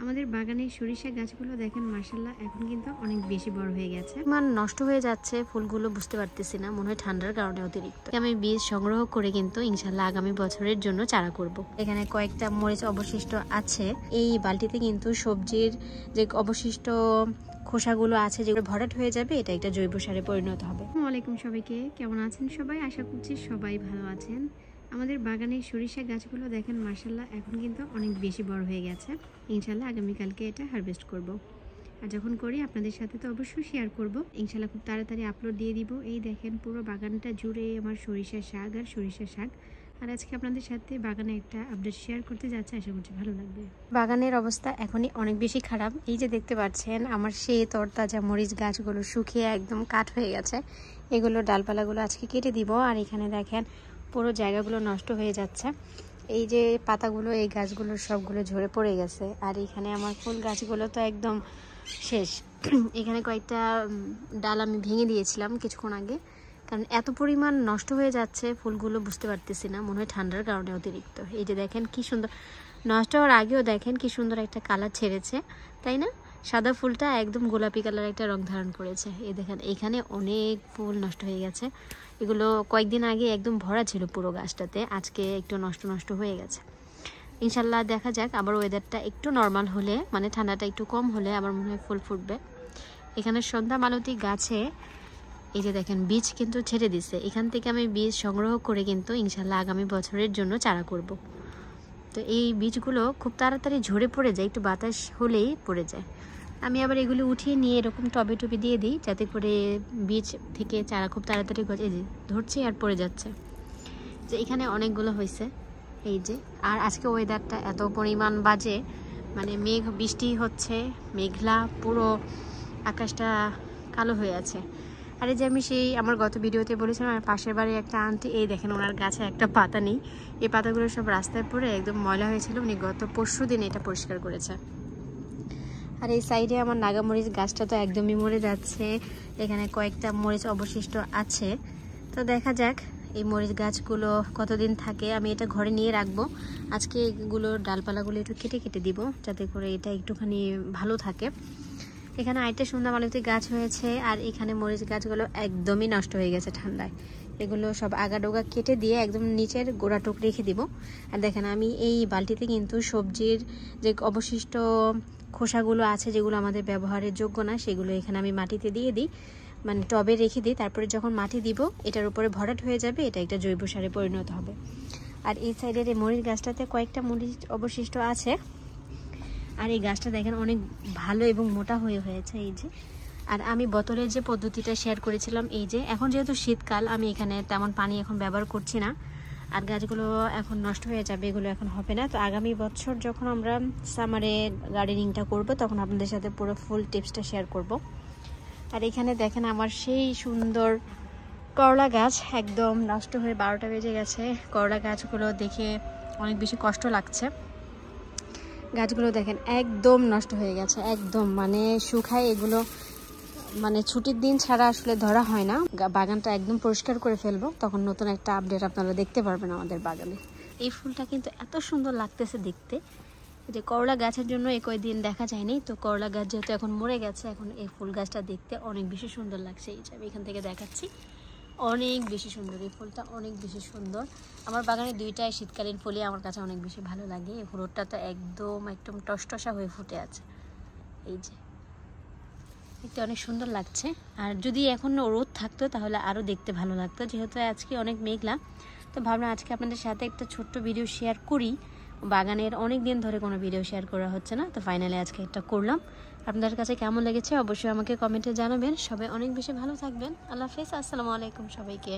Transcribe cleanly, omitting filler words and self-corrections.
আমাদের বাগানের সরিষা গাছগুলো দেখেন মাশাআল্লাহ এখন কিন্তু অনেক বেশি বড় হয়ে গেছে। নষ্ট হয়ে যাচ্ছে ফুলগুলো, বুঝতে পারতেছি না, মনে হয় ঠান্ডার কারণে অতিরিক্ত। আমি বীজ সংগ্রহ করে কিন্তু ইনশাআল্লাহ আগামী বছরের জন্য চারা করব। এখানে কয়েকটা মরিচ অবশিষ্ট আছে। এই বালতিতে কিন্তু সবজির যে অবশিষ্ট খোসাগুলো আছে যেগুলো ভরাট হয়ে যাবে, এটা একটা জৈব সারে পরিণত হবে। আসসালামু আলাইকুম সবাইকে, কেমন আছেন সবাই? আশা করছি সবাই ভালো আছেন। আমাদের বাগানের সরিষা গাছগুলো দেখেন মাশাআল্লাহ এখন কিন্তু অনেক বেশি বড় হয়ে গেছে। ইনশাআল্লাহ আগামীকালকে এটা হারভেস্ট করব। আর যখন করি আপনাদের সাথে তো অবশ্যই শেয়ার করব। ইনশাআল্লাহ খুব তাড়াতাড়ি আপলোড দিয়ে দিব। এই দেখেন পুরো বাগানটা জুড়ে আমার সরিষা শাক আর সরিষা শাক। আর আজকে আপনাদের সাথে বাগানে একটা আপডেট শেয়ার করতে যাচ্ছে, আশা করছি ভালো লাগবে। বাগানের অবস্থা এখনই অনেক বেশি খারাপ। এই যে দেখতে পাচ্ছেন আমার সেই তরতাজা মরিচ গাছগুলো শুকিয়ে একদম কাঠ হয়ে গেছে। এগুলো ডালপালাগুলো আজকে কেটে দিব। আর এখানে দেখেন পুরো জায়গাগুলো নষ্ট হয়ে যাচ্ছে। এই যে পাতাগুলো এই গাছগুলোর সবগুলো ঝরে পড়ে গেছে। আর এখানে আমার ফুল গাছগুলো তো একদম শেষ। এখানে কয়েকটা ডাল আমি ভেঙে দিয়েছিলাম কিছুক্ষণ আগে, কারণ এত পরিমাণ নষ্ট হয়ে যাচ্ছে ফুলগুলো, বুঝতে পারতেছি না, মনে হয় ঠান্ডার কারণে অতিরিক্ত। এই যে দেখেন কি সুন্দর, নষ্ট হওয়ার আগেও দেখেন কি সুন্দর একটা কালার ছেড়েছে, তাই না? সাদা ফুলটা একদম গোলাপি কালার একটা রং ধারণ করেছে। এই দেখেন এখানে অনেক ফুল নষ্ট হয়ে গেছে। এগুলো কয়েকদিন আগে একদম ভরা ছিল পুরো গাছটাতে, আজকে একটু নষ্ট হয়ে গেছে। ইনশাল্লাহ দেখা যাক, আবার ওয়েদারটা একটু নর্মাল হলে, মানে ঠান্ডাটা একটু কম হলে আবার মনে হয় ফুল ফুটবে। এখানে সন্ধ্যা মালতী গাছে এই যে দেখেন বীজ কিন্তু ছেড়ে দিছে। এখান থেকে আমি বীজ সংগ্রহ করে কিন্তু ইনশাল্লাহ আগামী বছরের জন্য চারা করব। তো এই বীজগুলো খুব তাড়াতাড়ি ঝরে পড়ে যায়, একটু বাতাস হলেই পড়ে যায়। আমি আবার এগুলো উঠিয়ে নিয়ে এরকম টবে টবে দিয়ে দিই, যাতে করে বীজ থেকে চারা খুব তাড়াতাড়ি গজে ধরছে আর পড়ে যাচ্ছে। যে এখানে অনেকগুলো হয়েছে এই যে। আর আজকে ওয়েদারটা এত পরিমাণ বাজে, মানে মেঘ বৃষ্টি হচ্ছে, মেঘলা, পুরো আকাশটা কালো হয়ে আছে। আর এই যে আমি সেই আমার গত ভিডিওতে বলেছিলাম আমার পাশের বাড়ির একটা আন্টি, এই দেখেন ওনার গাছে একটা পাতা নেই। এই পাতাগুলো সব রাস্তায় পড়ে একদম ময়লা হয়েছিল, উনি গত পরশুদিন এটা পরিষ্কার করেছে। আর এই সাইডে আমার নাগামরিচ গাছটা তো একদমই মরে যাচ্ছে। এখানে কয়েকটা মরিচ অবশিষ্ট আছে। তো দেখা যাক এই মরিচ গাছগুলো কতদিন থাকে। আমি এটা ঘরে নিয়ে রাখবো। আজকে এগুলোর ডালপালাগুলো একটু কেটে কেটে দিব, যাতে করে এটা একটুখানি ভালো থাকে। এখানে আরেকটা সন্ধ্যা মালতী গাছ হয়েছে। আর এখানে মরিচ গাছগুলো একদমই নষ্ট হয়ে গেছে ঠান্ডায়। এগুলো সব আগাডোগা কেটে দিয়ে একদম নিচের গোড়াটুক রেখে দিব। আর দেখেন আমি এই বালতিতে কিন্তু সবজির যে অবশিষ্ট খোসাগুলো আছে যেগুলো আমাদের ব্যবহারের যোগ্য না, সেগুলো এখানে আমি মাটিতে দিয়ে দিই, মানে টবে রেখে দিই। তারপরে যখন মাটি দিব এটার উপরে ভরাট হয়ে যাবে, এটা একটা জৈব সারে পরিণত হবে। আর এই সাইডের এই মরিচ গাছটাতে কয়েকটা মরিচ অবশিষ্ট আছে। আর এই গাছটা দেখেন অনেক ভালো এবং মোটা হয়েছে এই যে। আর আমি বোতলের যে পদ্ধতিটা শেয়ার করেছিলাম, এই যে এখন যেহেতু শীতকাল আমি এখানে তেমন পানি এখন ব্যবহার করছি না। আর গাছগুলো এখন নষ্ট হয়ে যাবে, এগুলো এখন হবে না। তো আগামী বছর যখন আমরা সামারে গার্ডেনিংটা করব তখন আপনাদের সাথে পুরো ফুল টিপসটা শেয়ার করব। আর এখানে দেখেন আমার সেই সুন্দর করলা গাছ একদম নষ্ট হয়ে 12টা বেজে গেছে। করলা গাছগুলো দেখে অনেক বেশি কষ্ট লাগছে। গাছগুলো দেখেন একদম নষ্ট হয়ে গেছে, একদম মানে শুকায়। এগুলো মানে ছুটির দিন ছাড়া আসলে ধরা হয় না। বাগানটা একদম পরিষ্কার করে ফেলবো, তখন নতুন একটা আপডেট আপনারা দেখতে পারবেন আমাদের বাগানে। এই ফুলটা কিন্তু এত সুন্দর লাগতেছে দেখতে। যে করলা গাছের জন্য কয়েকদিন দেখা যায়নি, তো করলা গাছ যেহেতু এখন মরে গেছে, এখন এই ফুল গাছটা দেখতে অনেক বেশি সুন্দর লাগছে। এই যে আমি এখান থেকে দেখাচ্ছি, অনেক বেশি সুন্দর এই ফুলটা, অনেক বেশি সুন্দর। আমার বাগানে দুইটাই শীতকালীন ফুলই আমার কাছে অনেক বেশি ভালো লাগে। এই হলুদটা তো একদম টসটসা হয়ে ফুটে আছে, এই যে দেখতে অনেক সুন্দর লাগছে। আর যদি এখন রোদ থাকতো তাহলে আরও দেখতে ভালো লাগতো। যেহেতু আজকে অনেক মেঘলা, তো ভাবলাম আজকে আপনাদের সাথে একটা ছোট্ট ভিডিও শেয়ার করি। বাগানের অনেক দিন ধরে কোনো ভিডিও শেয়ার করা হচ্ছে না, তো ফাইনালি আজকে একটা করলাম। আপনাদের কাছে কেমন লেগেছে অবশ্যই আমাকে কমেন্টে জানাবেন। সবাই অনেক বেশি ভালো থাকবেন। আল্লাহ হাফেজ, আসসালামু আলাইকুম সবাইকে।